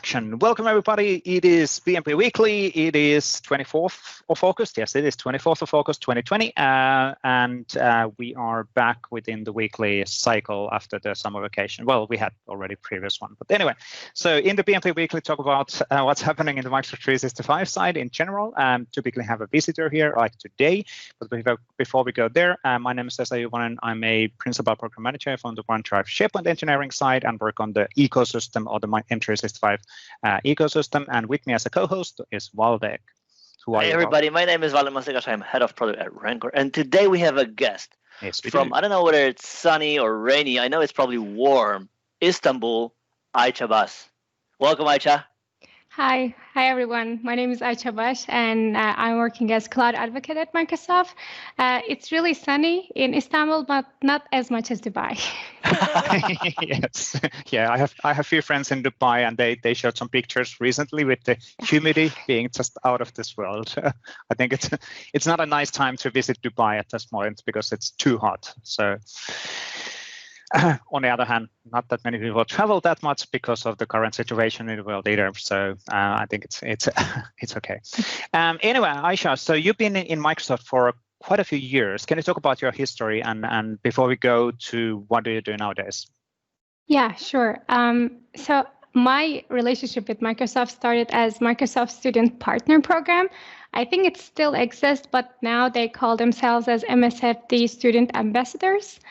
introduction. Welcome everybody. It is PnP Weekly. It is 24th of August. Yes, it is 24th of August 2020. And we are back within the weekly cycle after the summer vacation. Well, we had already previous one. But anyway, so in the PnP Weekly talk about what's happening in the Microsoft 365 side in general. Typically have a visitor here like today. But before we go there, my name is Vesa Juvonen. I'm a principal program manager from the OneDrive SharePoint engineering side and work on the ecosystem or the M365 ecosystem, and with me as a co-host is Waldek. Hey everybody, my name is Waldek Mastykarz. I'm head of product at Rencore, and today we have a guest from, I don't know whether it's sunny or rainy, I know it's probably warm, Istanbul, Ayça Baş. Welcome, Ayça. Hi everyone. My name is Ayça Baş, and I'm working as cloud advocate at Microsoft. It's really sunny in Istanbul, but not as much as Dubai. Yes, yeah, I have a few friends in Dubai, and they showed some pictures recently with the humidity being just out of this world. I think it's not a nice time to visit Dubai at this point because it's too hot. So. On the other hand, not that many people travel that much because of the current situation in the world either. So I think it's okay. Anyway, Ayça, so you've been in Microsoft for quite a few years. Can you talk about your history and before we go to what do you do nowadays? Yeah, sure. So my relationship with Microsoft started as Microsoft Student Partner Program. I think it still exists, but now they call themselves as MSFT Student Ambassadors.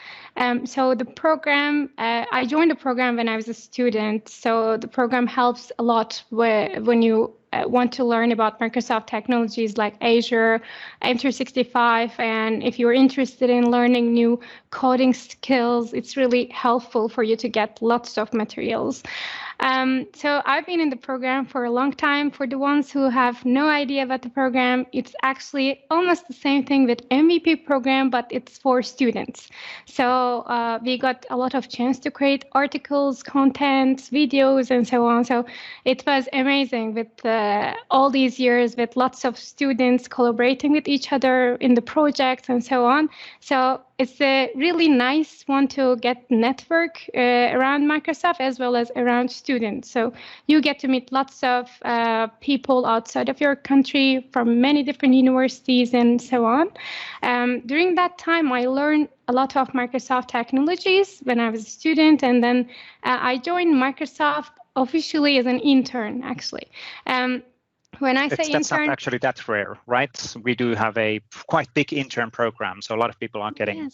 So the program, I joined the program when I was a student. So the program helps a lot when you want to learn about Microsoft technologies like Azure, M365, and if you're interested in learning new coding skills, it's really helpful for you to get lots of materials. So I've been in the program for a long time. For the ones who have no idea about the program, it's actually almost the same thing with MVP program, but it's for students. So we got a lot of chance to create articles, content, videos, and so on. So it was amazing with all these years with lots of students collaborating with each other in the projects and so on. So it's a really nice one to get network around Microsoft as well as around students. So you get to meet lots of people outside of your country from many different universities and so on. During that time, I learned a lot of Microsoft technologies when I was a student, and then I joined Microsoft officially as an intern, actually. When I say intern, that's not actually that rare, right? We do have a quite big intern program, so a lot of people are getting.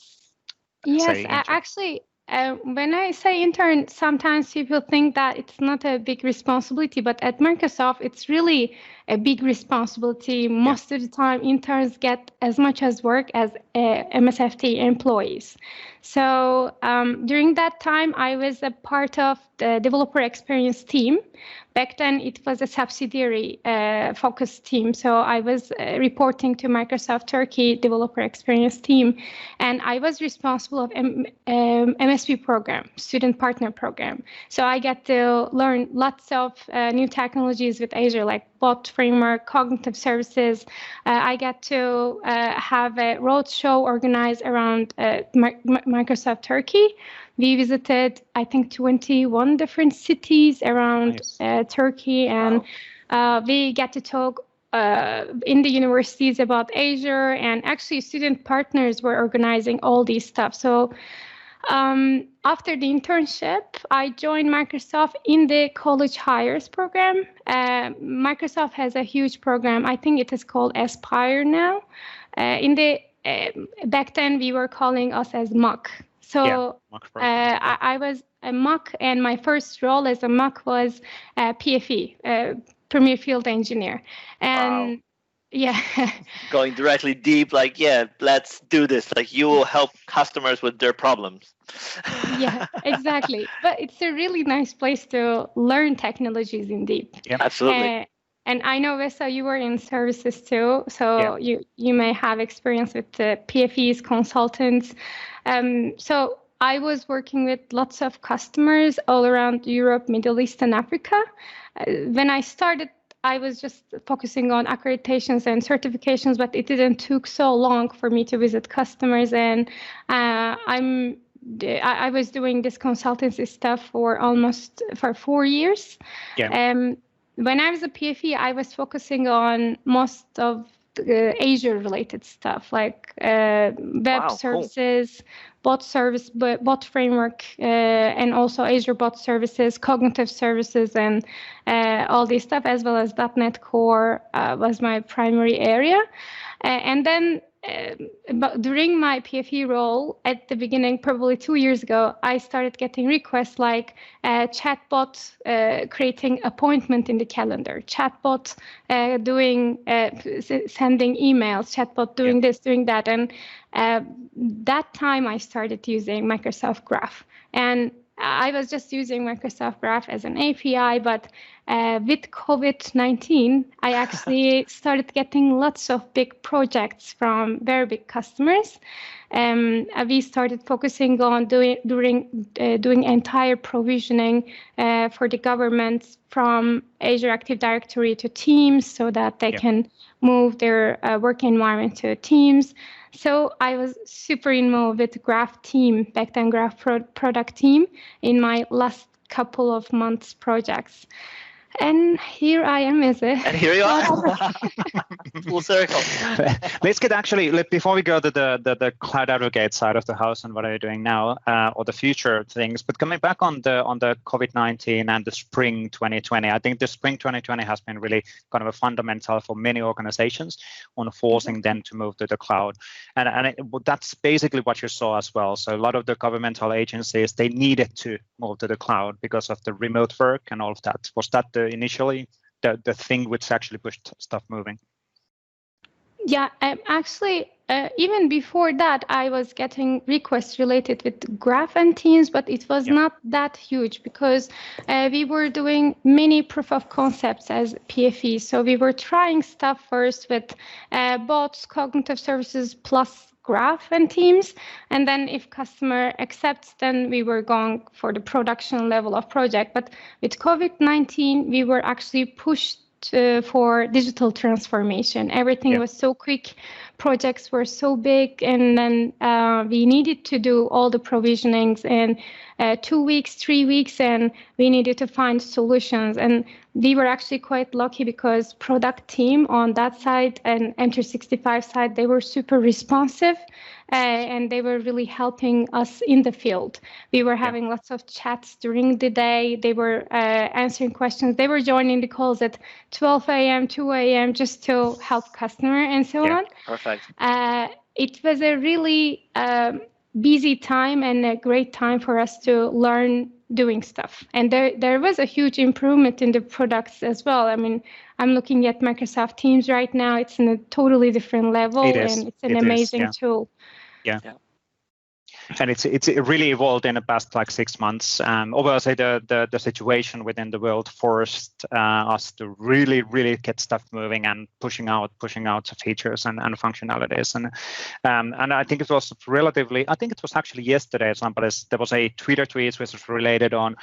Yes, actually, when I say intern, sometimes people think that it's not a big responsibility, but at Microsoft, it's really a big responsibility. Most of the time, interns get as much as work as MSFT employees. So during that time, I was a part of the developer experience team. Back then, it was a subsidiary focused team. So I was reporting to Microsoft Turkey developer experience team, and I was responsible of MSP program, student partner program. So I get to learn lots of new technologies with Azure, like bot framework, cognitive services. I get to have a roadshow organized around Microsoft Turkey. We visited, I think, 21 different cities around Turkey, and we get to talk in the universities about Azure, and actually student partners were organizing all these stuff. So after the internship, I joined Microsoft in the college hires program. Microsoft has a huge program. I think it is called Aspire now. Back then, we were calling us as MOC. So I was a MOC, and my first role as a MOC was PFE, Premier Field Engineer. And wow. Yeah. Going directly deep, like, yeah, let's do this. Like, you will help customers with their problems. Yeah, exactly. But it's a really nice place to learn technologies in deep. Yeah, absolutely. And I know, Vesa, you were in services too, so you may have experience with the PFEs, consultants. So I was working with lots of customers all around Europe, Middle East, and Africa. When I started, I was just focusing on accreditations and certifications, but it didn't took so long for me to visit customers. And I'm I was doing this consultancy stuff for 4 years. Yeah. When I was a PFE, I was focusing on most of Azure related stuff like web services, bot framework, and also Azure bot services, cognitive services, and all this stuff, as well as .NET Core was my primary area. And then but during my PFE role at the beginning, probably 2 years ago, I started getting requests like chatbot creating appointment in the calendar, chatbot sending emails, chatbot doing this, doing that. And that time I started using Microsoft Graph. And I was just using Microsoft Graph as an API, but with COVID-19, I actually started getting lots of big projects from very big customers. We started focusing on doing entire provisioning for the government from Azure Active Directory to Teams so that they can move their work environment to Teams. So I was super involved with Graph team, back then Graph product team, in my last couple of months projects. And here I am as a... And here you are. Full circle. Let's get before we go to the cloud advocate side of the house and what are you doing now, or the future things, but coming back on the COVID-19 and the spring 2020, I think the spring 2020 has been really kind of a fundamental for many organizations on forcing them to move to the cloud. And that's basically what you saw as well. So a lot of the governmental agencies, they needed to move to the cloud because of the remote work and all of that. Was that initially the thing which actually pushed stuff moving? Yeah, actually, even before that, I was getting requests related with Graph and Teams, but it was not that huge because we were doing many proof of concepts as PFE. So we were trying stuff first with bots, cognitive services, plus Graph and Teams. And then if customer accepts, then we were going for the production level of project. But with COVID-19, we were actually pushed for digital transformation. Everything was so quick, projects were so big, and then we needed to do all the provisionings in 2 weeks, 3 weeks, and we needed to find solutions. And we were actually quite lucky because product team on that side and M365 side, they were super responsive. And they were really helping us in the field. We were having lots of chats during the day. They were answering questions. They were joining the calls at 12 a.m., 2 a.m. just to help customer and so on. Perfect. It was a really busy time and a great time for us to learn doing stuff. And there was a huge improvement in the products as well. I mean, I'm looking at Microsoft Teams right now. It's in a totally different level, and it's an amazing tool. Yeah. And it's really evolved in the past 6 months. Obviously, the situation within the world forced us to really get stuff moving and pushing out features and functionalities. And I think it was actually yesterday. There was a Twitter tweet which was related on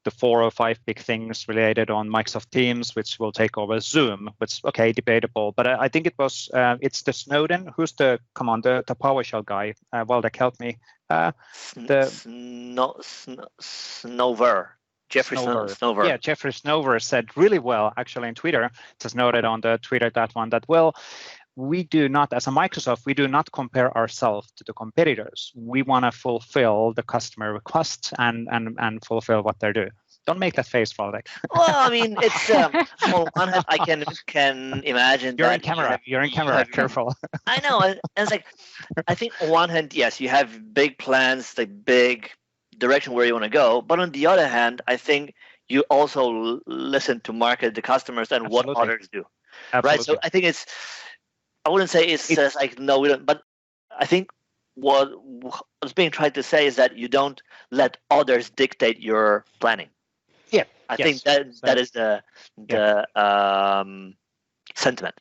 the 4 or 5 big things related on Microsoft Teams, which will take over Zoom. Which debatable. But I think it's the Snowden. Who's the PowerShell guy? Waldek, help me. Jeffrey Snover. Yeah, Jeffrey Snover said really well, actually, in Twitter. Just noted on the Twitter that we do not, as a Microsoft, we do not compare ourselves to the competitors. We want to fulfill the customer requests and fulfill what they're doing. Don't make that face, Waldek. Well, I mean, it's on one hand, I can imagine. You're in camera. Careful. I know, and it's I think on one hand, yes, you have big plans, the big direction where you want to go. But on the other hand, I think you also listen to market, the customers, and what others do. Absolutely. Right. So I think I wouldn't say it's no, we don't. But I think what's being tried to say is that you don't let others dictate your planning. Yeah, I think that is the sentiment.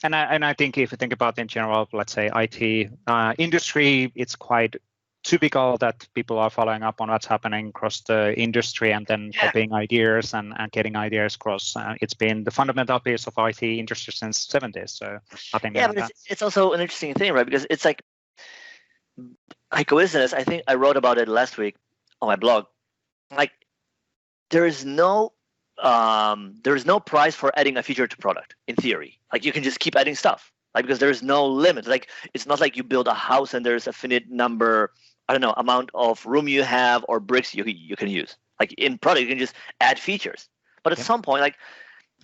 And I think if you think about in general, let's say IT industry, it's quite typical that people are following up on what's happening across the industry and then copying ideas and getting ideas across. It's been the fundamental piece of IT industry since the 70s. So I think but it's also an interesting thing, right? Because it's by coincidence, I think I wrote about it last week on my blog. Like, there is no price for adding a feature to product in theory. Like, you can just keep adding stuff, like, because there is no limit. Like, it's not like you build a house and there's a finite number, I don't know, amount of room you have or bricks you can use. Like, in product, you can just add features. But at some point, like,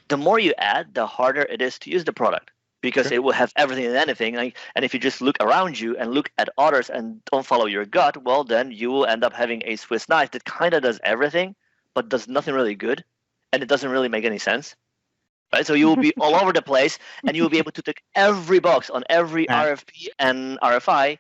the more you add, the harder it is to use the product, because it will have everything and anything. Like, and if you just look around you and look at others and don't follow your gut, well, then you will end up having a Swiss knife that kind of does everything, but does nothing really good, and it doesn't really make any sense. Right? So you will be all over the place, and you will be able to tick every box on every RFP and RFI,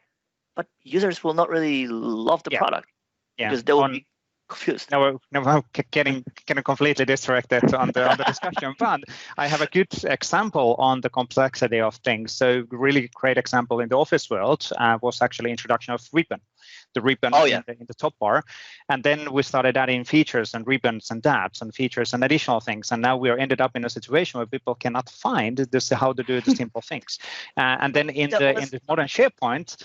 but users will not really love the product because they will be confused. Now we're getting completely distracted on the discussion, but I have a good example on the complexity of things. So really great example in the office world was actually introduction of ribbon. The ribbon in the top bar, and then we started adding features and ribbons and dabs and features and additional things, and now we are ended up in a situation where people cannot find this how to do the simple things. And then in the modern SharePoint,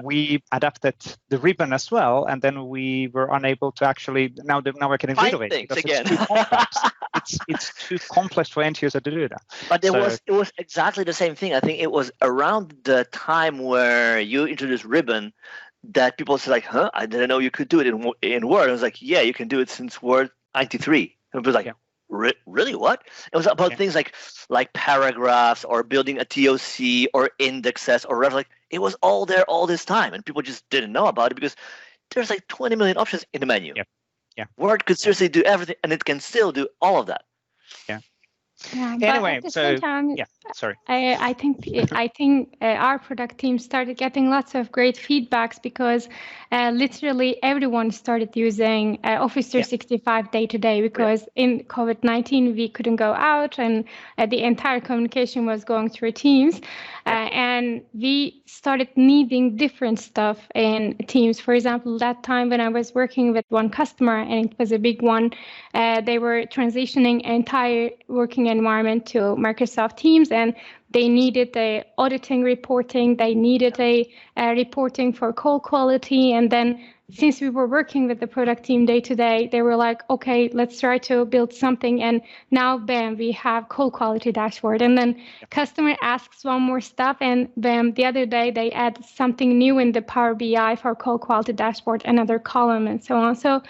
we adapted the ribbon as well, and then we were unable to actually now we're getting rid of it because again. it's too complex. it's too complex for end user to do that. But it was exactly the same thing. I think it was around the time where you introduced ribbon that people said, like, huh, I didn't know you could do it in Word. I was like, yeah, you can do it since Word 93. And it was like, really, what? It was about things like paragraphs or building a TOC or indexes or whatever. Like, it was all there all this time, and people just didn't know about it because there's like 20 million options in the menu. Yeah. Word could seriously do everything, and it can still do all of that. Anyway, same time, sorry. I think our product team started getting lots of great feedbacks because literally everyone started using Office 365 day to day, because in COVID-19 we couldn't go out, and the entire communication was going through Teams, and we started needing different stuff in Teams. For example, that time when I was working with one customer, and it was a big one, they were transitioning entire working environment to Microsoft Teams, and they needed a auditing reporting, they needed a reporting for call quality, and then since we were working with the product team day to day, they were like, okay, let's try to build something, and now bam, we have call quality dashboard, and then customer asks one more stuff, and bam, the other day they add something new in the Power BI for call quality dashboard, another column, and so on. So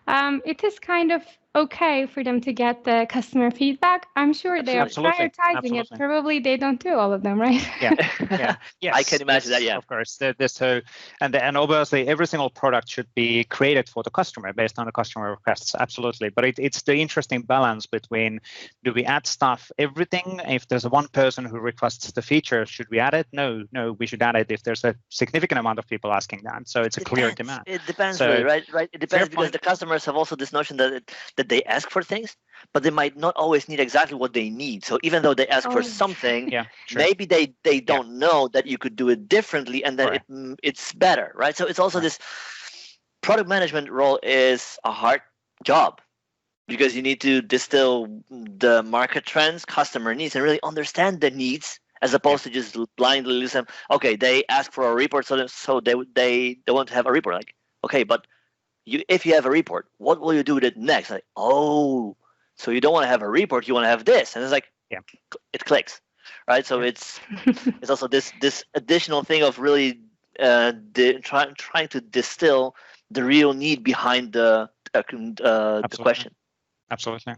it is kind of okay for them to get the customer feedback. I'm sure they are prioritizing it. Probably they don't do all of them, right? Yes, I can imagine that. Yeah, of course. And obviously every single product should be created for the customer based on the customer requests. Absolutely, but it's the interesting balance between, do we add stuff, everything? If there's one person who requests the feature, should we add it? No, we should add it if there's a significant amount of people asking that. So it's a clear demand. It depends, right? It depends, because the customers have also this notion that they ask for things, but they might not always need exactly what they need. So even though they ask for something, maybe they don't know that you could do it differently, and that it's better, right? So it's also this product management role is a hard job, because you need to distill the market trends, customer needs, and really understand the needs, as opposed to just blindly listen. Okay, they ask for a report, so they want to have a report. Like, okay, but if you have a report, what will you do with it next? Like, oh, so you don't want to have a report, you want to have this, and it's like, it clicks, right? So it's also this additional thing of really trying to distill the real need behind the question. Absolutely.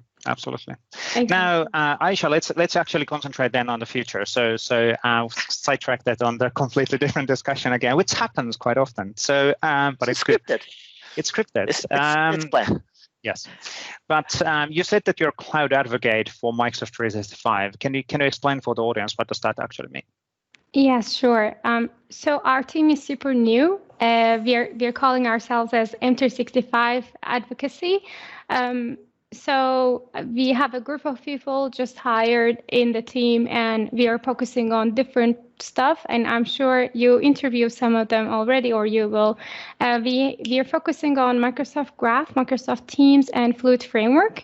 Now, Ayça, let's actually concentrate then on the future. So sidetrack that on the completely different discussion again, which happens quite often. So, but it's scripted. It's scripted. It's planned. Yes, but you said that you're a cloud advocate for Microsoft 365. Can you explain for the audience what does that actually mean? Yes, sure. So our team is super new. We're calling ourselves as M365 Advocacy. So we have a group of people just hired in the team, and we are focusing on different stuff. And I'm sure you interview some of them already, or you will. We are focusing on Microsoft Graph, Microsoft Teams, and Fluid Framework.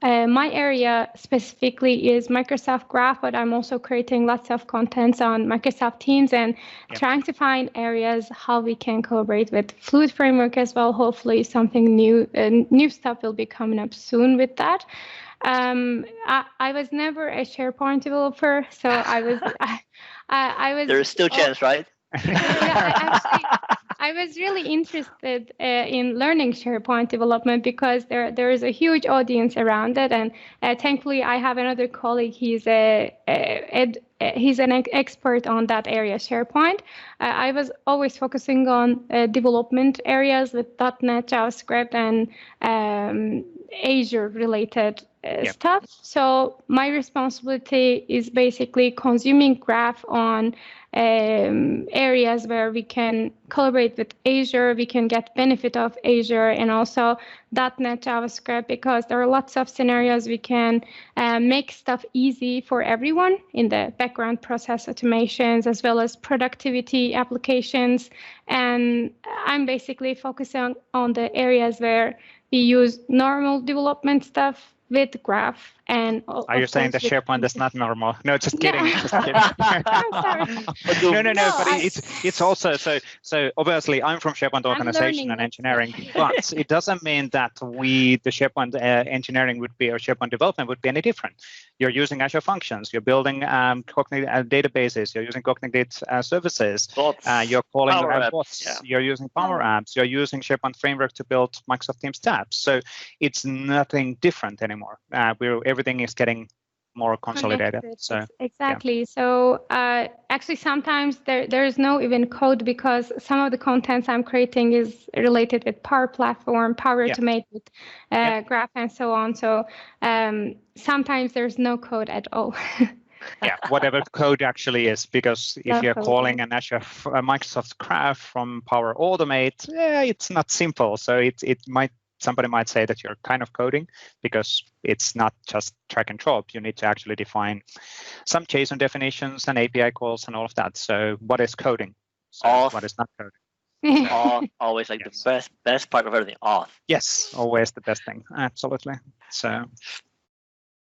my area specifically is Microsoft Graph, but I'm also creating lots of contents on Microsoft Teams and trying to find areas how we can collaborate with Fluid Framework as well. Hopefully something new stuff will be coming up soon with that. I was never a SharePoint developer, so I was. I was. There is still chance, right? I was really interested in learning SharePoint development because there is a huge audience around it, and thankfully I have another colleague. He's an expert on that area, SharePoint. I was always focusing on development areas with .NET, JavaScript, and Azure related stuff. So my responsibility is basically consuming Graph on areas where we can collaborate with Azure, we can get benefit of Azure, and also .NET, JavaScript, because there are lots of scenarios we can make stuff easy for everyone in the background process automations, as well as productivity applications. And I'm basically focusing on the areas where we use normal development stuff with Graph. And are you saying that SharePoint is not normal? No, just kidding. Just kidding. No. But it's also so obviously I'm from SharePoint organization and engineering, but it doesn't mean that the SharePoint engineering would be, or SharePoint development would be any different. You're using Azure Functions. You're building cognitive databases. You're using cognitive services. You're calling bots. Yeah. You're using Power Apps. You're using SharePoint Framework to build Microsoft Teams tabs. So it's nothing different anymore. Everything is getting more consolidated. So exactly. So actually, sometimes there is no even code because some of the contents I'm creating is related with Power Platform, Power Automate, with Graph, and so on. So sometimes there's no code at all. Whatever code actually is, because if you're calling an Azure Microsoft Graph from Power Automate, it's not simple. So somebody might say that you're kind of coding, because it's not just drag and drop. You need to actually define some JSON definitions and API calls and all of that. So what is coding? So what is not coding? Always like the best part of everything. Auth. Yes, always the best thing. Absolutely. So.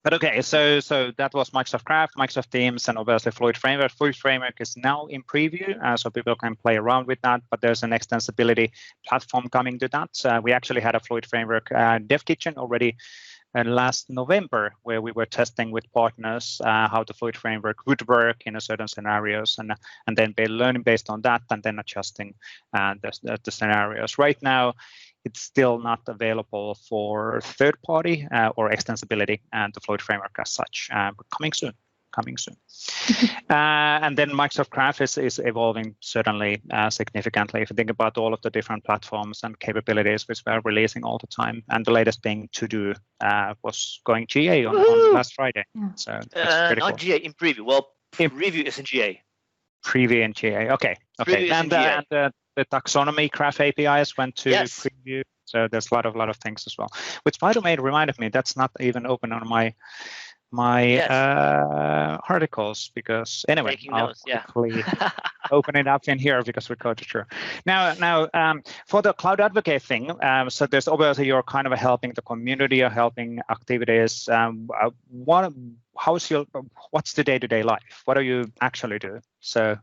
But okay, so that was Microsoft Graph, Microsoft Teams, and obviously Fluid Framework. Fluid Framework is now in preview, so people can play around with that, but there's an extensibility platform coming to that. We actually had a Fluid Framework dev kitchen already last November, where we were testing with partners how the Fluid Framework would work in a certain scenarios, and then learning based on that, and then adjusting the scenarios. Right now, it's still not available for third-party or extensibility and the Fluid Framework as such, but coming soon. And then Microsoft Graph is evolving certainly significantly. If you think about all of the different platforms and capabilities which we're releasing all the time, and the latest being To Do was going GA on last Friday. So that's pretty not cool. GA, in preview. Well, preview is in GA. Preview in GA. Okay. And the taxonomy Graph APIs went to preview. So there's a lot of things as well. Which, by the way, reminded me that's not even open on my articles, because anyway, I'll quickly open it up in here because we code it through. Now, for the Cloud Advocate thing, so there's obviously you're kind of helping the community, or helping activities. What's the day-to-day life? What do you actually do? So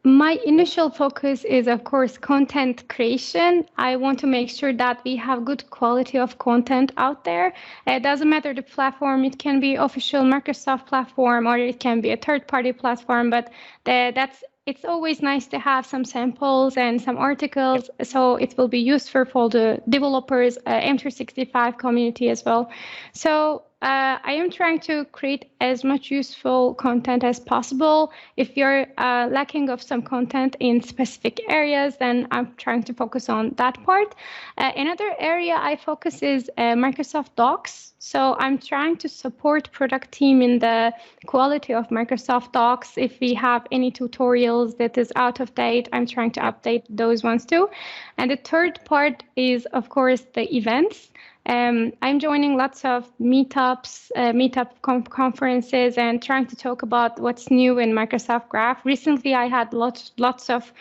my initial focus is, of course, content creation. I want to make sure that we have good quality of content out there. It doesn't matter the platform. It can be official Microsoft platform, or it can be a third-party platform, but it's always nice to have some samples and some articles, so it will be useful for the developers, M365 community as well. So I am trying to create as much useful content as possible. If you're lacking of some content in specific areas, then I'm trying to focus on that part. Another area I focus is Microsoft Docs. So I'm trying to support product team in the quality of Microsoft Docs. If we have any tutorials that is out of date, I'm trying to update those ones too. And the third part is, of course, the events. I'm joining lots of meetups, conferences, and trying to talk about what's new in Microsoft Graph. Recently, I had lots of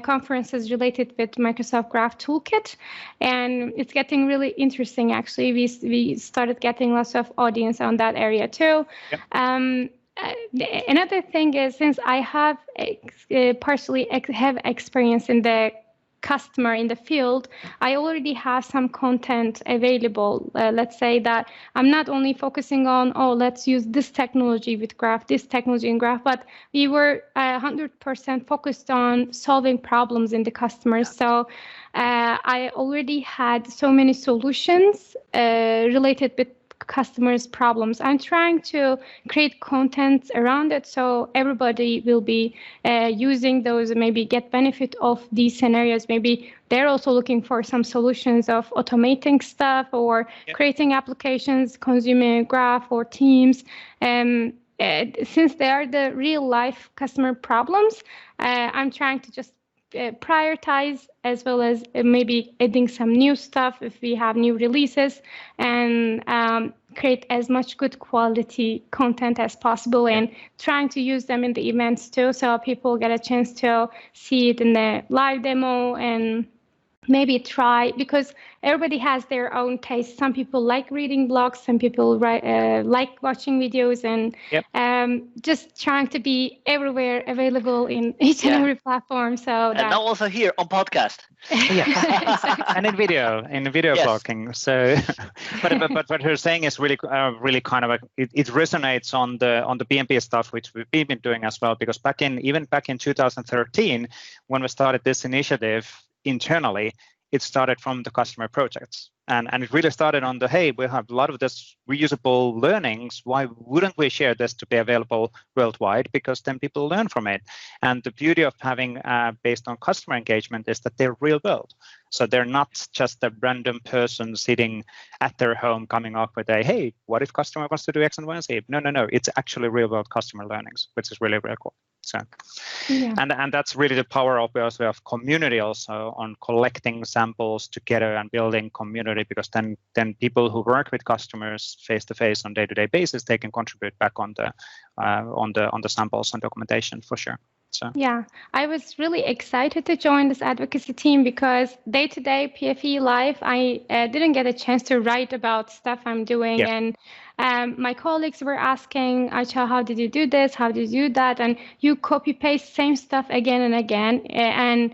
conferences related with Microsoft Graph Toolkit, and it's getting really interesting. Actually, we started getting lots of audience on that area too. Yep. Another thing is, since I have partially have experience in the customer in the field, I already have some content available. Let's say that I'm not only focusing on, let's use this technology with Graph, this technology in Graph, but we were 100% focused on solving problems in the customers. So I already had so many solutions related with customers' problems. I'm trying to create content around it so everybody will be using those, maybe get benefit of these scenarios. Maybe they're also looking for some solutions of automating stuff or creating applications, consuming Graph or Teams. Since they are the real life customer problems, I'm trying to just prioritize, as well as maybe adding some new stuff if we have new releases, and create as much good quality content as possible, and trying to use them in the events too, so people get a chance to see it in the live demo and maybe try, because everybody has their own taste. Some people like reading blogs, some people like watching videos, and just trying to be everywhere, available in each and every platform. So and now also here on podcast. And in video blogging. So, but what you're saying is really kind of it resonates on the PnP stuff, which we've been doing as well. Because back in 2013, when we started this initiative internally, it started from the customer projects, and it really started on the, hey, we have a lot of this reusable learnings, why wouldn't we share this to be available worldwide, because then people learn from it. And the beauty of having based on customer engagement is that they're real world, so they're not just a random person sitting at their home coming up with a, hey, what if customer wants to do X and Y and Z? No, it's actually real world customer learnings, which is really cool. So, and that's really the power of community also, on collecting samples together and building community, because then people who work with customers face to face on day-to-day basis, they can contribute back on the samples and documentation for sure. So. Yeah, I was really excited to join this advocacy team, because day-to-day PFE life, I didn't get a chance to write about stuff I'm doing, and my colleagues were asking, Ayça, how did you do this? How did you do that? And you copy-paste same stuff again and again. And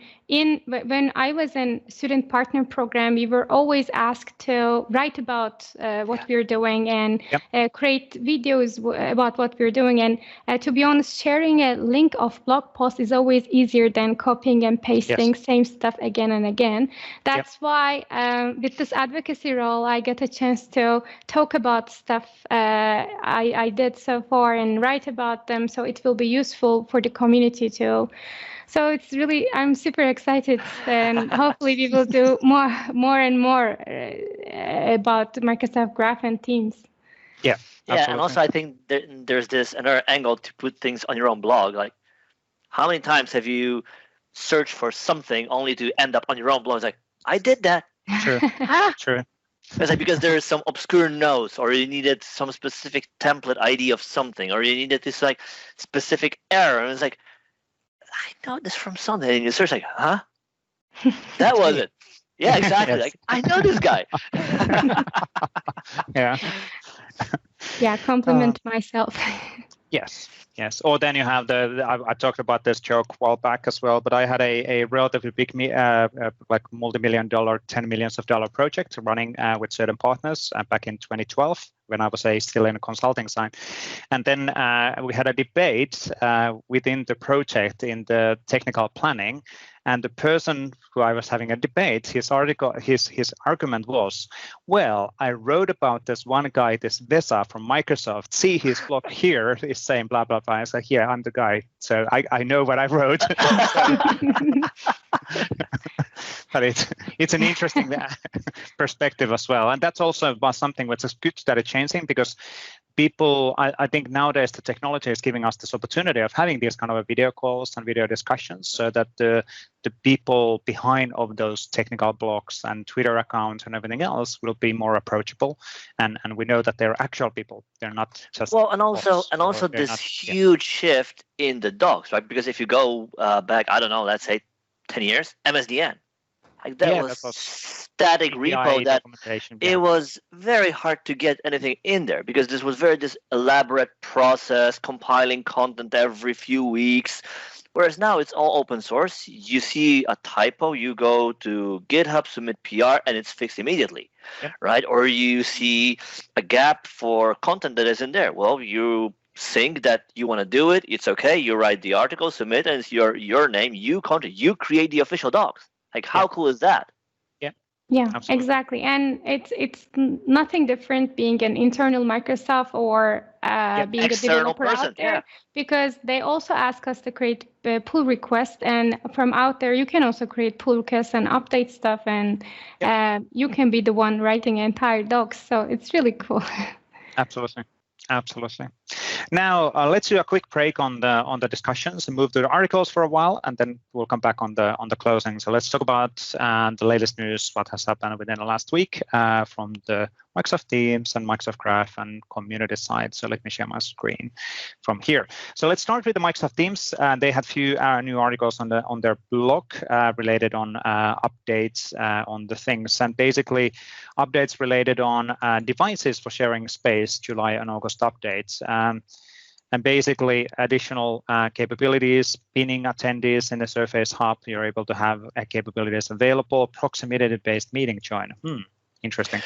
when I was in student partner program, we were always asked to write about what we're doing and create videos about what we're doing. And to be honest, sharing a link of blog post is always easier than copying and pasting same stuff again and again. That's why with this advocacy role, I get a chance to talk about stuff I did so far and write about them, so it will be useful for the community too. So it's really, I'm super excited, and hopefully we will do more and more about Microsoft Graph and Teams. Yeah, and also I think there's this another angle to put things on your own blog. Like, how many times have you searched for something only to end up on your own blog? It's like, I did that. True. True. It's like because there is some obscure notes, or you needed some specific template ID of something, or you needed this like specific error, and it's like, I know this from something, and you search like, huh? That was it. Yeah, exactly. Like, I know this guy. Yeah, compliment myself. Yes. Or then you have I talked about this joke a while back as well, but I had a relatively big, like multi-million-dollar, $10 million project running with certain partners back in 2012, when I was still in a consulting side. And then we had a debate within the project in the technical planning. And the person who I was having a debate, his argument was, well, I wrote about this one guy, this Vesa from Microsoft. See his blog here is saying blah, blah, blah. I was like, yeah, I'm the guy. So I know what I wrote. But it's an interesting perspective as well, and that's also something which is good that it's changing, because people, I think nowadays the technology is giving us this opportunity of having these kind of video calls and video discussions, so that the people behind of those technical blogs and Twitter accounts and everything else will be more approachable, and we know that they're actual people. They're not just and also this huge shift in the docs, right? Because if you go back, I don't know, let's say 10 years, MSDN, like that was static repo that it was very hard to get anything in there, because this was this elaborate process, compiling content every few weeks. Whereas now it's all open source. You see a typo, you go to GitHub, submit PR, and it's fixed immediately, right? Or you see a gap for content that isn't there. Well, you think that you want to do it. It's okay. You write the article, submit, and it's your name. You create the official docs. Like, how cool is that? Yeah, absolutely. Exactly. And it's nothing different being an internal Microsoft or being a developer out there, because they also ask us to create pull requests, and from out there you can also create pull requests and update stuff, and you can be the one writing entire docs. So it's really cool. Absolutely. Now let's do a quick break on the discussions and move to the articles for a while, and then we'll come back on the closing. So let's talk about the latest news, what has happened within the last week from the Microsoft Teams and Microsoft Graph and community side. So let me share my screen from here. So let's start with the Microsoft Teams. They had a few new articles on their blog related on updates on the things, and basically updates related on devices for sharing space, July and August updates. And basically additional capabilities, pinning attendees in the Surface Hub. You're able to have capabilities available, proximity-based meeting join. Interesting.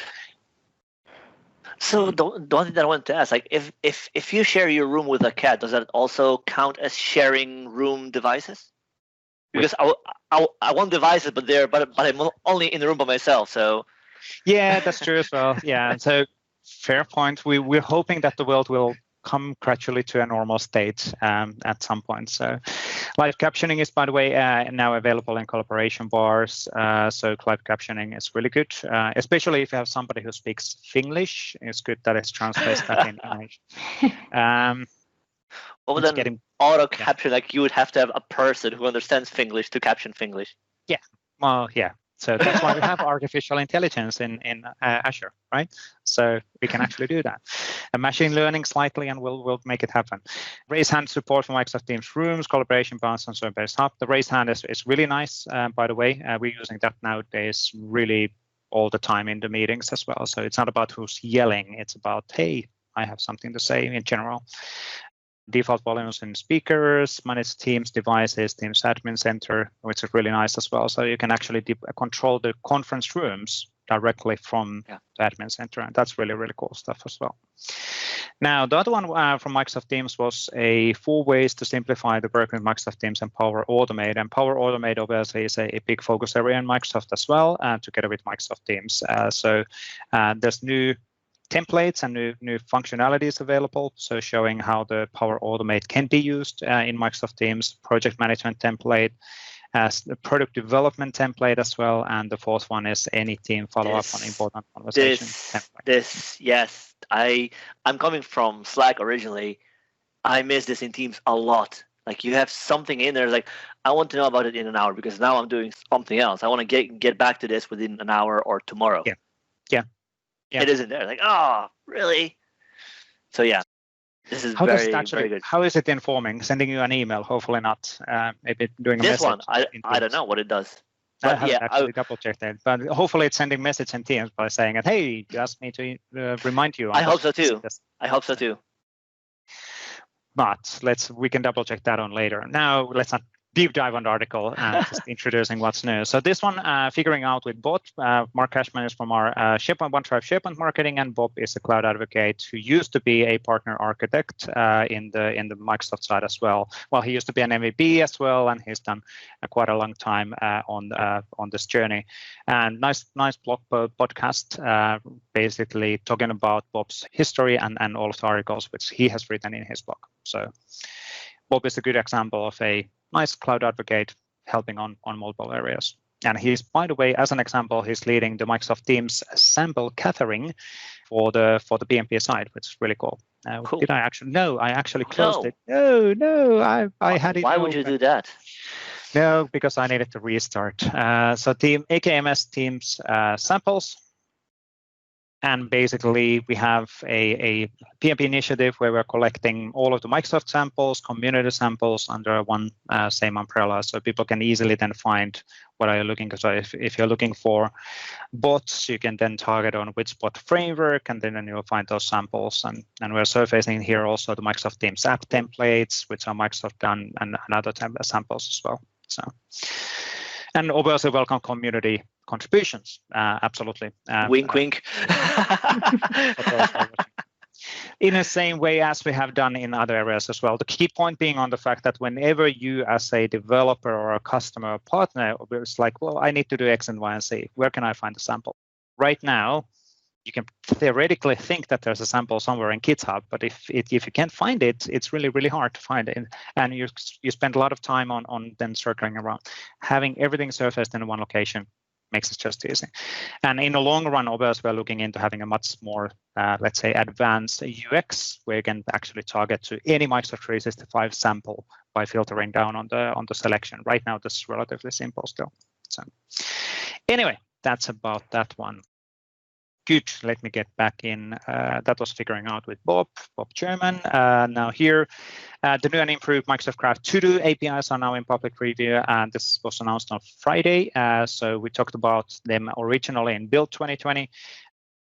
So the one thing that I wanted to ask, like, if you share your room with a cat, does that also count as sharing room devices? Because I want devices, but I'm only in the room by myself. So yeah, that's true as well. Yeah, so fair point. We're hoping that the world will come gradually to a normal state at some point. So live captioning is, by the way, now available in collaboration bars. So live captioning is really good, especially if you have somebody who speaks Finglish. It's good that it's translated that in English. Well, then getting auto caption, like you would have to have a person who understands Finglish to caption Finglish. Yeah, well, yeah. So that's why we have artificial intelligence in Azure, right? So we can actually do that. And machine learning slightly, and we'll make it happen. Raise hand support for Microsoft Teams rooms, collaboration bars, and Surface Hub. The raise hand is really nice, by the way. We're using that nowadays really all the time in the meetings as well. So it's not about who's yelling. It's about, hey, I have something to say in general. Default volumes in speakers, manage Teams devices, Teams admin center, which is really nice as well. So you can actually control the conference rooms directly from the admin center, and that's really, really cool stuff as well. Now, the other one from Microsoft Teams was 4 ways to simplify the work with Microsoft Teams and Power Automate. And Power Automate obviously is a big focus area in Microsoft as well, together with Microsoft Teams. So there's new templates and new functionalities available, so showing how the Power Automate can be used in Microsoft Teams, project management template, as the product development template as well, and the 4th one is any team follow-up on important conversations. Yes, I'm coming from Slack originally. I miss this in Teams a lot. Like, you have something in there, like, I want to know about it in an hour because now I'm doing something else. I want to get back to this within an hour or tomorrow. Yeah. It isn't there. Like, oh, really? So yeah, this is very good. How is it informing? Sending you an email? Hopefully not. Maybe doing a this message. This one, I don't know what it does. I haven't actually double checked it, but hopefully it's sending message in Teams by saying that, hey, you asked me to remind you. I hope so too. But we can double check that on later. Now let's not deep dive on the article and just introducing what's new. So this one, figuring out with Bob. Mark Cashman is from our OneDrive SharePoint marketing, and Bob is a cloud advocate who used to be a partner architect in the Microsoft side as well. Well, he used to be an MVP as well, and he's done quite a long time on this journey. And nice blog podcast, basically talking about Bob's history and all of the articles which he has written in his blog. So Bob is a good example of a nice cloud advocate helping on multiple areas. And he's, by the way, as an example, he's leading the Microsoft Teams sample gathering for the PnP side, which is really cool. Cool. Did I actually? No, I actually closed it. No, I had it. Why would you do that? No, because I needed to restart. So Team AKMS Teams samples. And basically, we have a PnP initiative where we're collecting all of the Microsoft samples, community samples under one same umbrella, so people can easily then find what are you looking for. So if you're looking for bots, you can then target on which bot framework, and then you'll find those samples. And we're surfacing here also the Microsoft Teams app templates, which are Microsoft done, and other samples as well. So, and obviously welcome community contributions, absolutely. Wink, wink. In the same way as we have done in other areas as well. The key point being on the fact that whenever you as a developer or a customer or partner, it's like, well, I need to do X and Y and Z. Where can I find the sample? Right now, you can theoretically think that there's a sample somewhere in GitHub, but if you can't find it, it's really, really hard to find it. And you spend a lot of time on then circling around. Having everything surfaced in one location makes it just easy. And in the long run, obviously, we're looking into having a much more, let's say, advanced UX, where you can actually target to any Microsoft 365 sample by filtering down on the selection. Right now, this is relatively simple still. So anyway, that's about that one. Good. Let me get back in. That was figuring out with Bob German. Now here, the new and improved Microsoft Graph To-Do APIs are now in public preview, and this was announced on Friday. So we talked about them originally in Build 2020.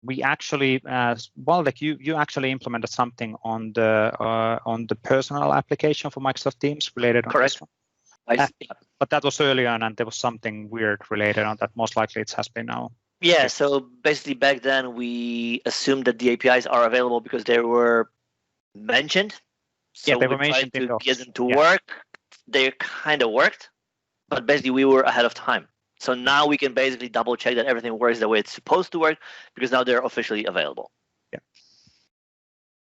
We actually, Waldek, you actually implemented something on the personal application for Microsoft Teams related on Correct. This one. But that was earlier on, and there was something weird related on that. Most likely it has been now. Yeah, so basically back then we assumed that the APIs are available because they were mentioned. So they were mentioned to get them to work. They kind of worked, but basically we were ahead of time. So now we can basically double check that everything works the way it's supposed to work, because now they're officially available. Yeah.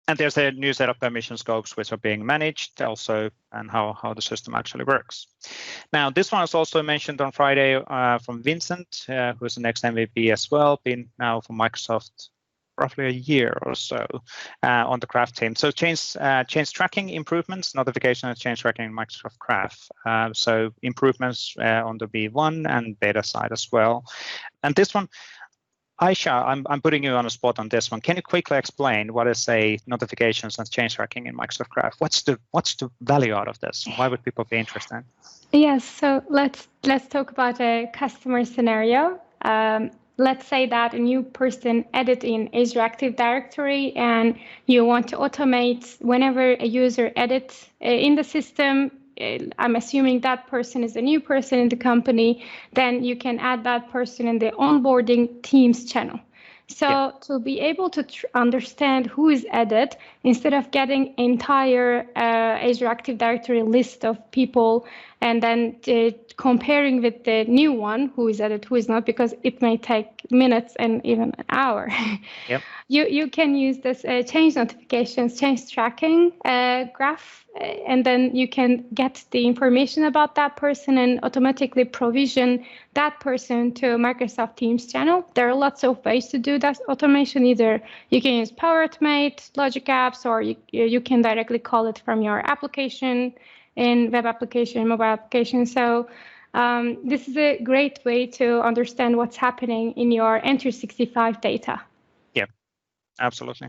And there's a new set of permission scopes which are being managed also, and how the system actually works. Now, this one was also mentioned on Friday from Vincent, who's the next MVP as well, been now for Microsoft roughly a year or so on the Graph team. So change tracking improvements, notification and change tracking in Microsoft Graph. So improvements on the V1 and beta side as well. And this one, Ayça, I'm putting you on a spot on this one. Can you quickly explain what is a notifications and change tracking in Microsoft Graph? What's the value out of this? Why would people be interested? Yes, so let's talk about a customer scenario. Let's say that a new person edit in Azure Active Directory, and you want to automate whenever a user edits in the system. I'm assuming that person is a new person in the company, then you can add that person in the onboarding Teams channel. So to be able to understand who is added, instead of getting entire Azure Active Directory list of people and then comparing with the new one, who is added, who is not, because it may take minutes and even an hour. Yep. You can use this change notifications, change tracking graph, and then you can get the information about that person and automatically provision that person to Microsoft Teams channel. There are lots of ways to do that automation. Either you can use Power Automate, Logic Apps, or you can directly call it from your application in web application, mobile application. So this is a great way to understand what's happening in your Enter65 data. Yeah, absolutely.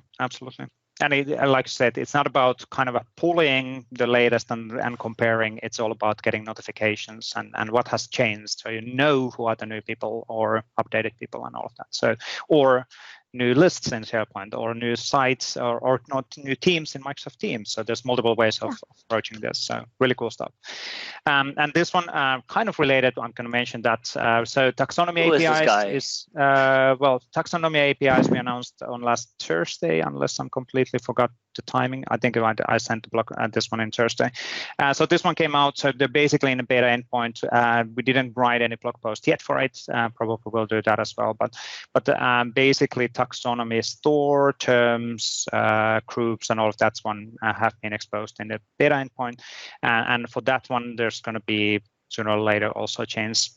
And like I said, it's not about kind of pulling the latest and comparing. It's all about getting notifications and what has changed, so you know who are the new people or updated people and all of that. So, or new lists in SharePoint, or new sites, or not new teams in Microsoft Teams. So there's multiple ways of approaching this. So really cool stuff. And this one kind of related, I'm going to mention that. So taxonomy APIs taxonomy APIs we announced on last Thursday, unless I'm completely forgot the timing. I think I sent the blog this one in Thursday. So this one came out. So they're basically in a beta endpoint. We didn't write any blog post yet for it. Probably will do that as well. But basically taxonomy, store terms, groups, and all of that one have been exposed in the beta endpoint. And for that one, there's going to be sooner or later also change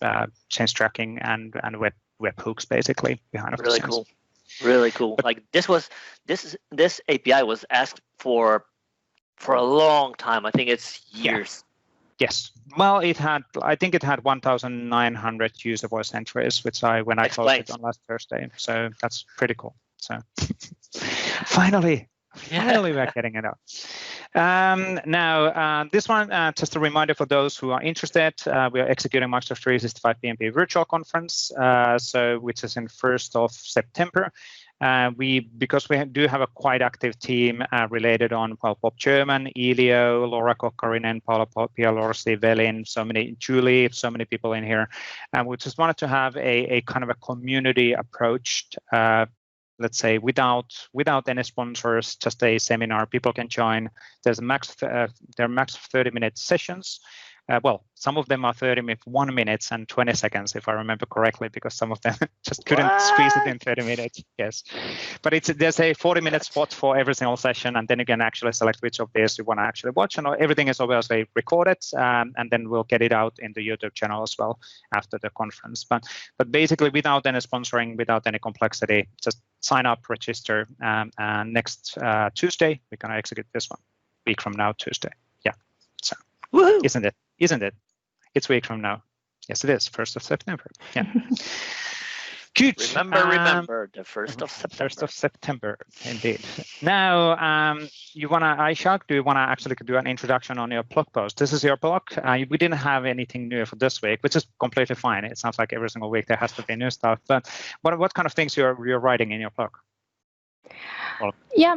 tracking and webhooks basically behind of the scenes. Cool. Really cool. But, like this API was asked for a long time. I think it's years. Yeah. Yes. Well, I think it had 1,900 user voice entries, which when I closed it on last Thursday. So that's pretty cool. So finally we're getting it out. Now, this one, just a reminder for those who are interested, we are executing Microsoft 365 PnP virtual conference, which is in 1st of September. Because we do have a quite active team related on Bob German, Elio, Laura Kokkarinen, Paula Pialorsi, Velin, Julie, so many people in here. And we just wanted to have a kind of a community approach, let's say without any sponsors, just a seminar people can join. There's a max 30-minute sessions. Well, some of them are 1 minute and 20 seconds, if I remember correctly, because some of them just couldn't squeeze it in 30 minutes. Yes, but there's a 40-minute spot for every single session, and then you can actually select which of these you want to actually watch. And everything is obviously recorded, and then we'll get it out in the YouTube channel as well after the conference. But basically, without any sponsoring, without any complexity, just sign up, register, and next Tuesday we're gonna execute this one. Week from now, Tuesday. Yeah. So, woohoo! Isn't it? It's a week from now. Yes, it is. 1st of September. Yeah. Good. Remember the 1st of September. 1st of September, indeed. Now, Ayça, do you want to actually do an introduction on your blog post? This is your blog. We didn't have anything new for this week, which is completely fine. It sounds like every single week there has to be new stuff. But what kind of things you're writing in your blog? Well, yeah,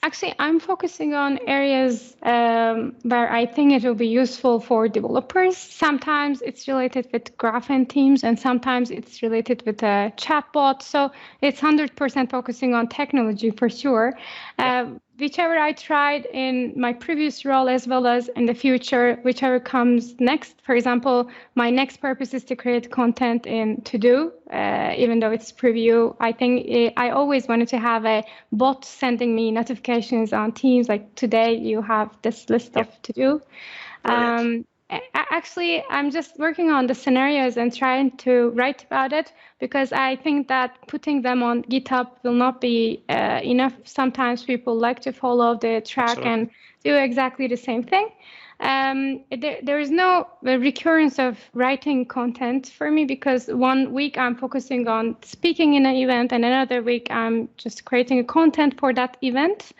actually, I'm focusing on areas where I think it will be useful for developers. Sometimes it's related with Graphene teams, and sometimes it's related with a chatbot. So it's 100% focusing on technology for sure. Whichever I tried in my previous role as well as in the future, whichever comes next. For example, my next purpose is to create content in To-Do, even though it's preview. I think I always wanted to have a bot sending me notifications on Teams, like today you have this list of To-Do. Actually, I'm just working on the scenarios and trying to write about it because I think that putting them on GitHub will not be enough. Sometimes people like to follow the track and do exactly the same thing. There is no recurrence of writing content for me because 1 week I'm focusing on speaking in an event and another week I'm just creating a content for that event.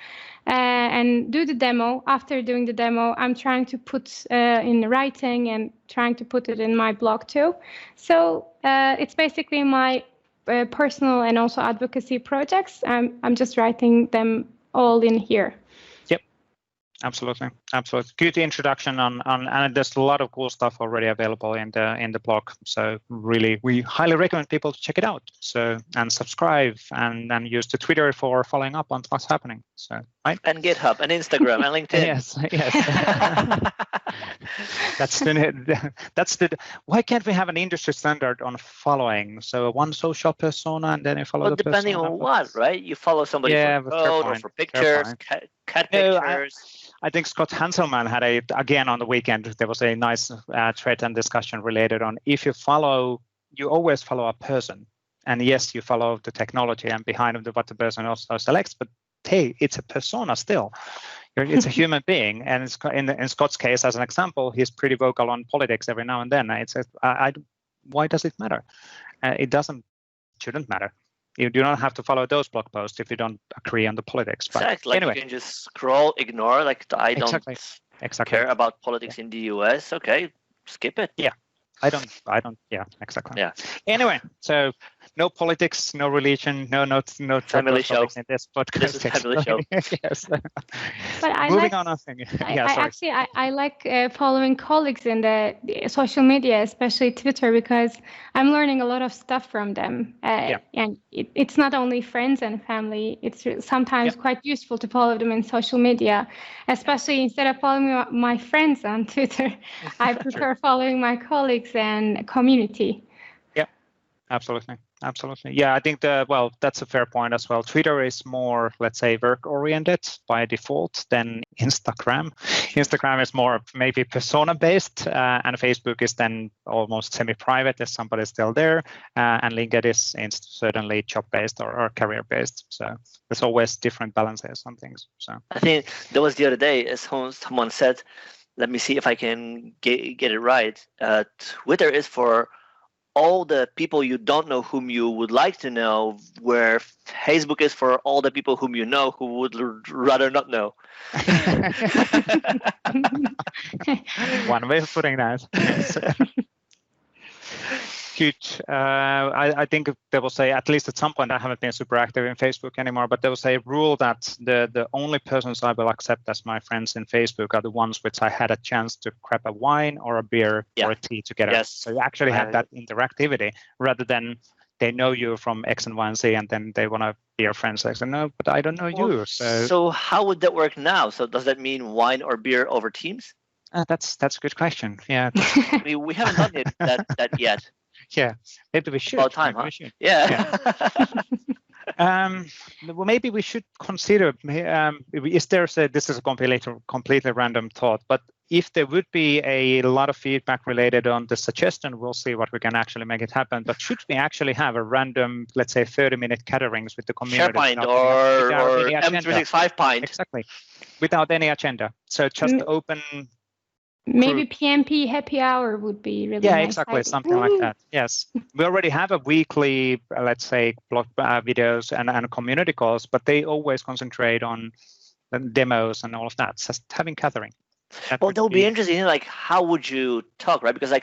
And do the demo. After doing the demo, I'm trying to put in writing and trying to put it in my blog too. So it's basically my personal and also advocacy projects. I'm just writing them all in here. Yep, absolutely. Good introduction on and there's a lot of cool stuff already available in the blog. So really, we highly recommend people to check it out. So and subscribe and use the Twitter for following up on what's happening. So. Right? And GitHub and Instagram and LinkedIn. Yes. That's the. Why can't we have an industry standard on following? So one social persona and then you follow the depending persona. on what, right? You follow somebody for code or for pictures, cat pictures. I think Scott Hanselman had again on the weekend. There was a nice thread and discussion related on if you always follow a person, and yes, you follow the technology and behind what the person also selects, but hey, it's a persona still. It's a human being, and in Scott's case, as an example, he's pretty vocal on politics every now and then. Why does it matter? It shouldn't matter. You do not have to follow those blog posts if you don't agree on the politics. But exactly. Like anyway, you can just scroll, ignore. Like I don't care about politics in the US. Okay, skip it. Yeah. I don't. Yeah, exactly. Yeah. Anyway, so no politics, no religion, no family show in this podcast. This is family show. Yes. But moving on, I think. I like following colleagues in the social media, especially Twitter, because I'm learning a lot of stuff from them. And it's not only friends and family. It's sometimes quite useful to follow them in social media, especially instead of following my friends on Twitter. I prefer following my colleagues and community. Yeah, absolutely. absolutely. Yeah, I think that's a fair point as well. Twitter is more, let's say, work-oriented by default than Instagram. Instagram is more maybe persona-based, and Facebook is then almost semi-private if somebody's still there, and LinkedIn is certainly job-based or career-based. So there's always different balances on things. So I think there was the other day, as someone said, let me see if I can get it right. Twitter is for all the people you don't know whom you would like to know, where Facebook is for all the people whom you know who would rather not know. One way of putting that. Yes. Good. I think there was at least at some point, I haven't been super active in Facebook anymore, but there was a rule that the only persons I will accept as my friends in Facebook are the ones which I had a chance to grab a wine or a beer or a tea together. Yes. So you actually have that interactivity rather than they know you from X and Y and Z and then they want to be your friends. Like, no, but I don't know you. So how would that work now? So does that mean wine or beer over Teams? That's a good question. Yeah. We haven't done that yet. Yeah, maybe we should. About time, huh? We should. Yeah. Well, maybe we should consider. Is there this is a completely random thought, but if there would be a lot of feedback related on the suggestion, we'll see what we can actually make it happen. But should we actually have a random, let's say, 30-minute gatherings with the community? SharePoint or M365 Pint. Exactly, without any agenda. So just open. Maybe PnP happy hour would be really nice. Exactly, something like that. Yes, we already have a weekly, let's say, blog videos and community calls, but they always concentrate on demos and all of that. Just having gathering. That would be interesting. Like, how would you talk, right? Because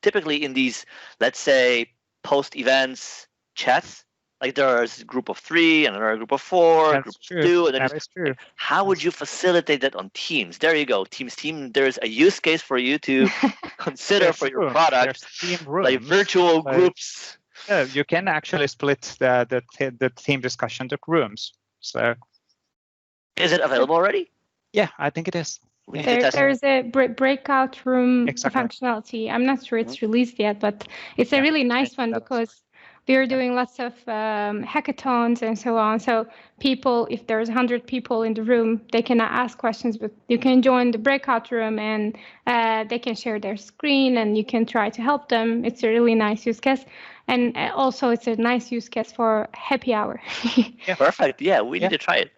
typically in these, let's say, post events chats, like there's a group of 3, another group of 4, That's group true. of 2, and then that is true. How would you facilitate that on Teams? There you go, Teams. There's a use case for you to consider for your product, like virtual groups. Yeah, you can actually split the team discussion to rooms. So, is it available already? Yeah, I think it is. There's a breakout room functionality. I'm not sure it's released yet, but it's a really nice one because we're doing lots of hackathons and so on. So people, if there's 100 people in the room, they cannot ask questions, but you can join the breakout room and they can share their screen and you can try to help them. It's a really nice use case. And also it's a nice use case for happy hour. Yeah, perfect. Yeah, we need to try it.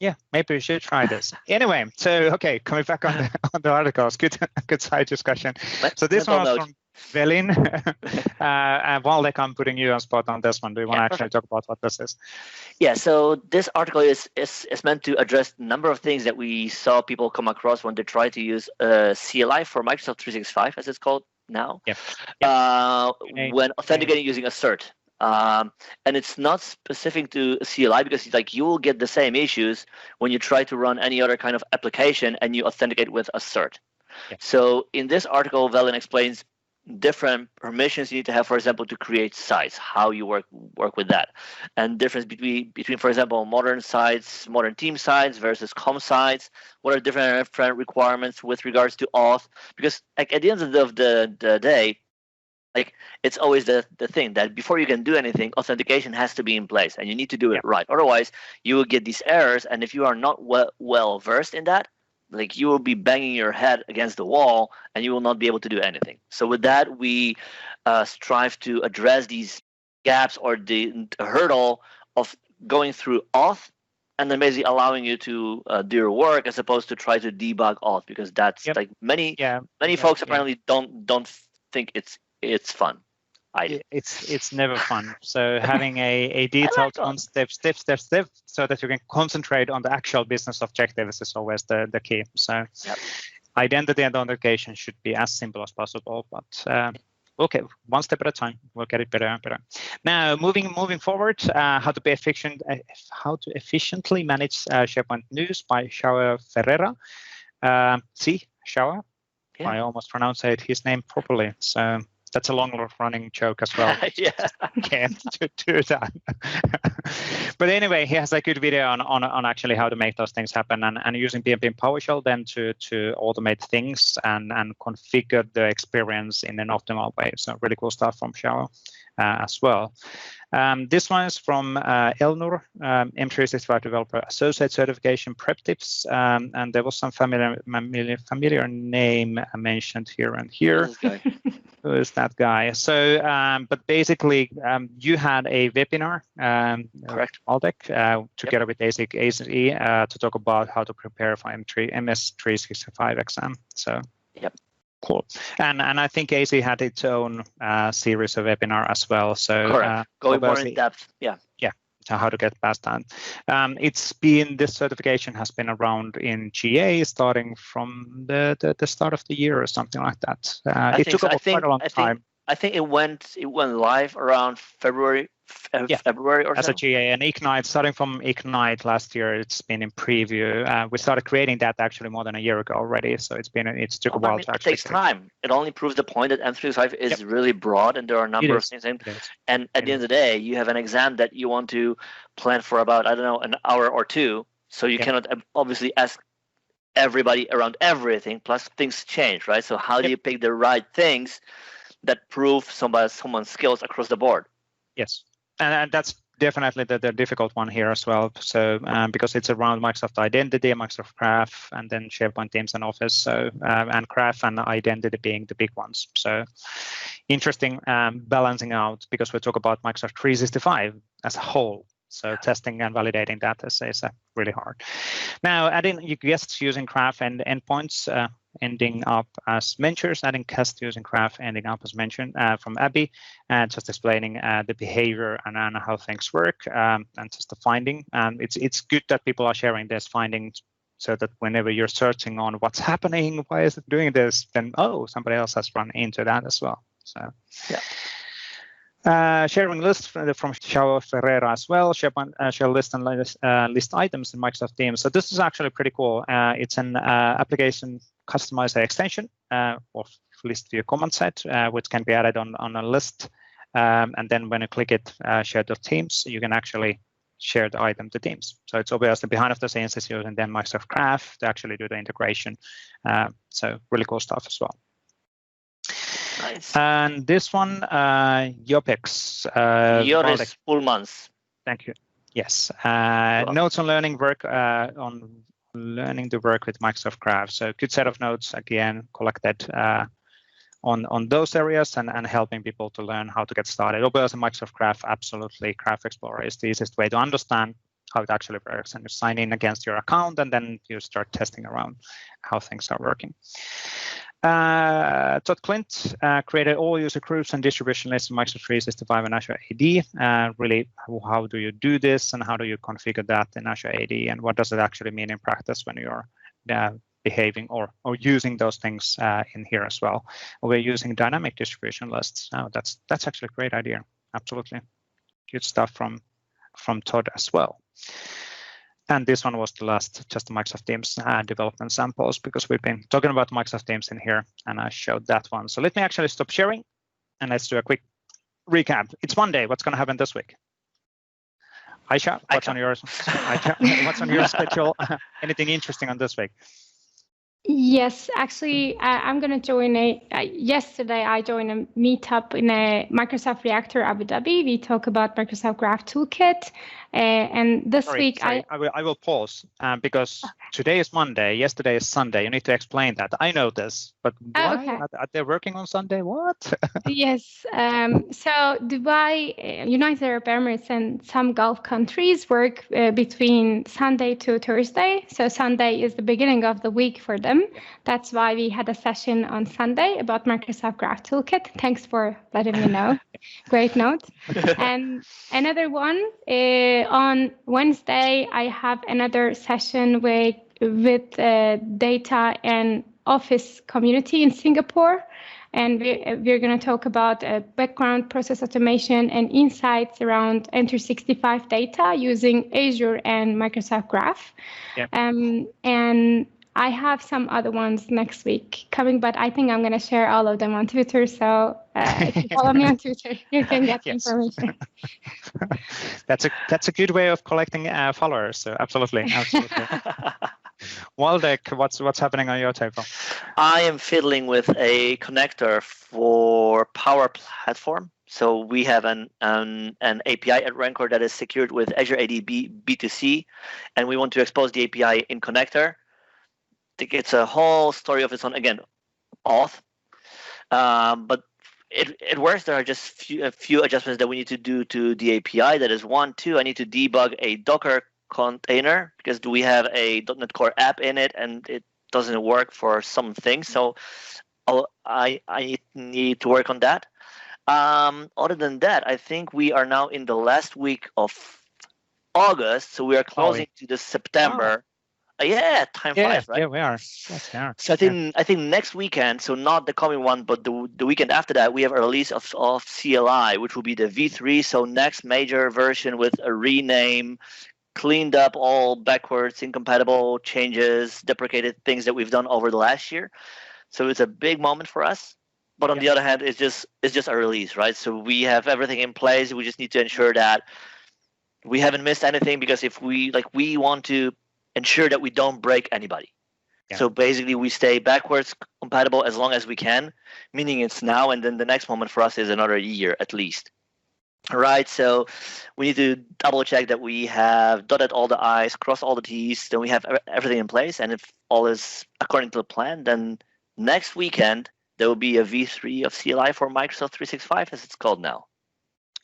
Yeah, maybe we should try this. Anyway, so coming back on the articles, good side discussion. So this one was from Velin. And Waldek, I'm putting you on spot on this one. Do you want to actually talk about what this is? Yeah, so this article is meant to address a number of things that we saw people come across when they try to use CLI for Microsoft 365, as it's called now, when authenticating using a cert. And it's not specific to CLI because you will get the same issues when you try to run any other kind of application and you authenticate with a cert. Yeah. So in this article, Velin explains different permissions you need to have, for example, to create sites, how you work with that, and difference between, for example, modern sites, modern team sites versus com sites. What are different requirements with regards to auth? Because at the end of the day, it's always the thing that before you can do anything, authentication has to be in place, and you need to do it right. Otherwise, you will get these errors, and if you are not well versed in that, you will be banging your head against the wall, and you will not be able to do anything. So with that, we strive to address these gaps or the hurdle of going through auth, and then basically allowing you to do your work as opposed to try to debug auth, because that's many folks apparently don't think it's fun. It's never fun. So having a detailed one step, so that you can concentrate on the actual business objectives is always the key. So identity and authentication should be as simple as possible, but okay, one step at a time. We'll get it better and better. Now, moving forward, how to efficiently manage SharePoint News by João Ferreira. João. I almost pronounced his name properly. So that's a long-running joke as well. Can't do that. But anyway, he has a good video on actually how to make those things happen and using PnP PowerShell then to automate things and configure the experience in an optimal way. So really cool stuff from João. as well. This one is from Elnur, M365 Developer Associate Certification Prep Tips, and there was some familiar name mentioned here and here. Who is that guy? So, but basically, you had a webinar, correct, Waldek, together with ACE to talk about how to prepare for MS365 exam. So, yep. Cool. And I think AC had its own series of webinar as well. So going more in depth. Yeah. So how to get past that. This certification has been around in GA starting from the start of the year or something like that. It took quite a long time. I think it went live around February or as so. A GA and Ignite, starting from Ignite last year, it's been in preview. We started creating that actually more than a year ago already, so it took a while to actually. It takes time. It only proves the point that M365 is really broad, and there are a number of things in. And at the end of the day, you have an exam that you want to plan for about, I don't know, an hour or two. So you cannot obviously ask everybody around everything. Plus, things change, right? So how do you pick the right things that prove someone's skills across the board? Yes. And that's definitely the difficult one here as well. So because it's around Microsoft Identity, Microsoft Graph, and then SharePoint, Teams, and Office. So and Graph and Identity being the big ones. So interesting balancing out, because we talk about Microsoft 365 as a whole. So testing and validating that is really hard. Now, adding your guests using Graph and endpoints ending up as mentors, adding guests using Graph ending up as mentioned from Abby, and just explaining the behavior and how things work and just the finding. And it's good that people are sharing this findings, so that whenever you're searching on what's happening, why is it doing this, then somebody else has run into that as well. So yeah. Sharing lists from João Ferreira as well. Share list and list items in Microsoft Teams. So this is actually pretty cool. It's an application customizer extension of list view command set, which can be added on a list. And then when you click it, share to Teams, you can actually share the item to Teams. So it's obviously behind the scenes is using then Microsoft Graph to actually do the integration. So really cool stuff as well. Nice. And this one, Jopex. Joris Pullmans. Thank you. Yes. Notes on learning work to work with Microsoft Graph. So good set of notes, again, collected on those areas and helping people to learn how to get started. Obviously, Microsoft Graph, absolutely, Graph Explorer is the easiest way to understand how it actually works. And you sign in against your account, and then you start testing around how things are working. Todd Clint created all user groups and distribution lists in Microsoft 365 and Azure AD. Really, how do you do this, and how do you configure that in Azure AD, and what does it actually mean in practice when you're behaving or using those things in here as well? We're using dynamic distribution lists. That's actually a great idea. Absolutely, good stuff from Todd as well. And this one was the last, just the Microsoft Teams development samples, because we've been talking about Microsoft Teams in here, and I showed that one. So let me actually stop sharing, and let's do a quick recap. It's Monday. What's going to happen this week? Ayça, what's on your schedule? Anything interesting on this week? Yes, actually, I'm going to join yesterday I joined a meetup in a Microsoft Reactor Abu Dhabi. We talk about Microsoft Graph Toolkit. And this week I will pause because today is Monday, yesterday is Sunday. You need to explain that. I know this, but why? Okay. Are they working on Sunday? What? Yes. So Dubai, United Arab Emirates, and some Gulf countries work between Sunday to Thursday. So Sunday is the beginning of the week for them. That's why we had a session on Sunday about Microsoft Graph Toolkit. Thanks for letting me know. Great note. And another one, on Wednesday, I have another session with data and office community in Singapore. And we're going to talk about background process automation and insights around M365 data using Azure and Microsoft Graph. Yep. And I have some other ones next week coming, but I think I'm going to share all of them on Twitter. So if you follow me on Twitter, you can get information. That's a good way of collecting followers. So absolutely. Waldek, what's happening on your table? I am fiddling with a connector for Power Platform. So we have an API at Rencore that is secured with Azure AD B2C, and we want to expose the API in connector. It's a whole story of its own. Again, auth, but it works. There are just a few adjustments that we need to do to the API. That is 1, 2. I need to debug a Docker container because we have a .NET Core app in it, and it doesn't work for some things. So I need to work on that. Other than that, I think we are now in the last week of August, so we are closing to the September. Yeah, time flies, right? Yeah, we are. Yes, we are. So I think next weekend, so not the coming one, but the weekend after that, we have a release of CLI, which will be the V3. So next major version with a rename, cleaned up all backwards incompatible changes, deprecated things that we've done over the last year. So it's a big moment for us. But on the other hand, it's just a release, right? So we have everything in place. We just need to ensure that we haven't missed anything, because if we want to ensure that we don't break anybody. Yeah. So basically, we stay backwards compatible as long as we can, meaning it's now, and then the next moment for us is another year at least. Right, so we need to double check that we have dotted all the I's, crossed all the T's, then we have everything in place. And if all is according to the plan, then next weekend, there will be a V3 of CLI for Microsoft 365, as it's called now.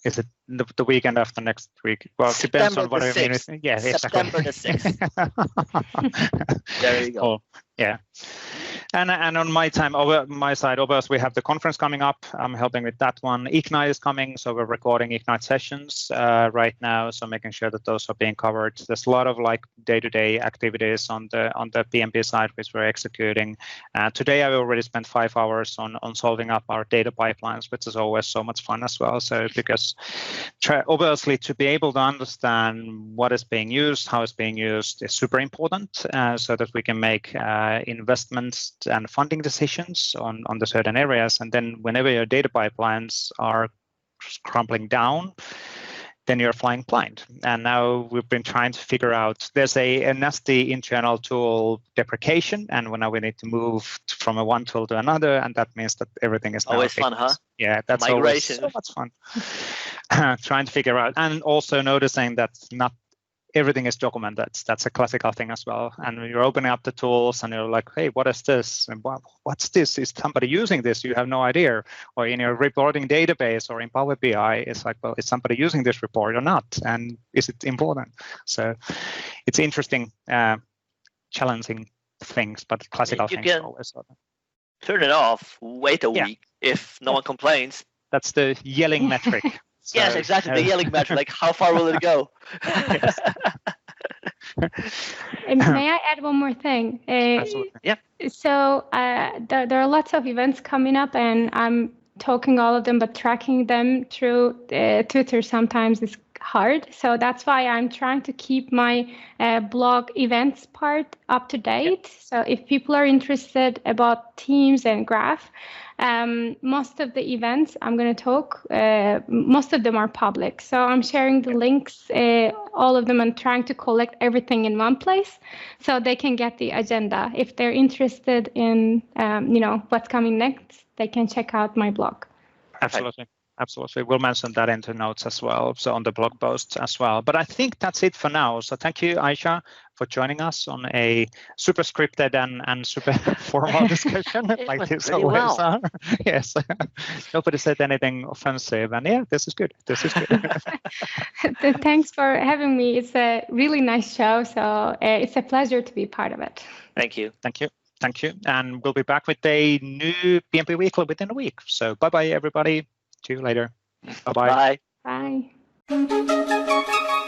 Is it the weekend after next week? Well, it depends on what I mean. Yeah, September the 6th. There you go. Cool. Yeah. And on my side, obviously, we have the conference coming up. I'm helping with that one. Ignite is coming, so we're recording Ignite sessions right now, so making sure that those are being covered. There's a lot of day-to-day activities on the PnP side which we're executing. Today, I already spent 5 hours on solving up our data pipelines, which is always so much fun as well. So because obviously to be able to understand what is being used, how it's being used is super important, so that we can make investments and funding decisions on the certain areas. And then whenever your data pipelines are crumbling down, then you're flying blind. And now we've been trying to figure out, there's a nasty internal tool deprecation, and now we need to move from one tool to another, and that means that everything is now always fun, huh? Yeah, that's migration. Always so much fun. Trying to figure out, and also noticing that not everything is documented. That's a classical thing as well. And when you're opening up the tools and you're like, hey, what is this? And what's this? Is somebody using this? You have no idea. Or in your reporting database or in Power BI, it's like, well, is somebody using this report or not? And is it important? So it's interesting, challenging things, but classical things are always. Turn it off, wait a week. If no one complains. That's the yelling metric. So, yes, exactly. The yelling metric. Like, how far will it go? And may I add one more thing? Absolutely. Yeah. So there are lots of events coming up, and I'm talking all of them, but tracking them through Twitter sometimes is hard. So that's why I'm trying to keep my blog events part up to date. Yep. So if people are interested about Teams and Graph, most of the events I'm going to talk, most of them are public. So I'm sharing the links, all of them, and trying to collect everything in one place so they can get the agenda. If they're interested in, what's coming next, they can check out my blog. Absolutely. Absolutely. We'll mention that in the notes as well, so on the blog posts as well. But I think that's it for now. So thank you, Ayça, for joining us on a super scripted and super formal discussion like this always are. Yes. Nobody said anything offensive. And yeah, this is good. This is good. Thanks for having me. It's a really nice show. So it's a pleasure to be part of it. Thank you. Thank you. Thank you. And we'll be back with a new PnP Weekly within a week. So bye-bye, everybody. See you later. Bye-bye. Bye. Bye.